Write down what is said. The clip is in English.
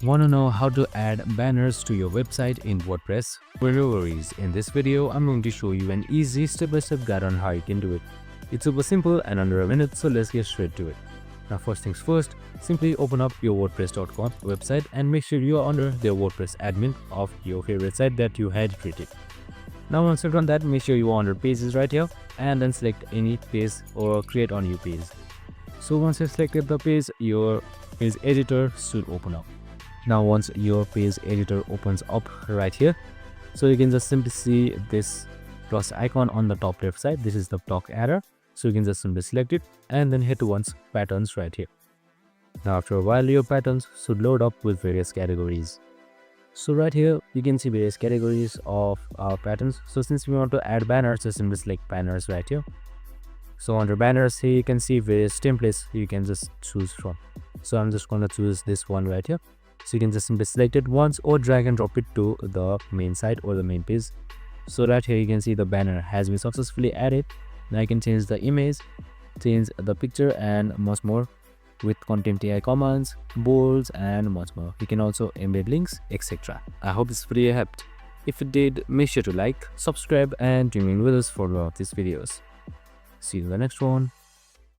Want to know how to add banners to your website in WordPress? Well, no worries. In this video, I'm going to show you an easy step-by-step guide on how you can do it. It's super simple and under a minute, so let's get straight to it. Now, first things first, simply open up your WordPress.com website and make sure you are under the WordPress admin of your favorite site that you had created. Now, once you've done that, make sure you are under pages right here and then select any page or create a new page. So once you've selected the page, your page editor should open up. Now once your page editor opens up right here, so you can just simply see this plus icon on the top left side. This is the block error, so you can just simply select it and then hit once patterns right here. Now after a while, your patterns should load up with various categories. So right here you can see various categories of our patterns. So since we want to add banners, just simply select banners right here. So under banners here you can see various templates you can just choose from. So I'm just going to choose this one right here. So you can just simply select it once or drag and drop it to the main site or the main page. So right here you can see the banner has been successfully added. Now I can change the image, change the picture and much more with content AI commands, bolds and much more. You can also embed links, etc. I hope this video helped. If it did, make sure to like, subscribe and tune in with us for more of these videos. See you in the next one.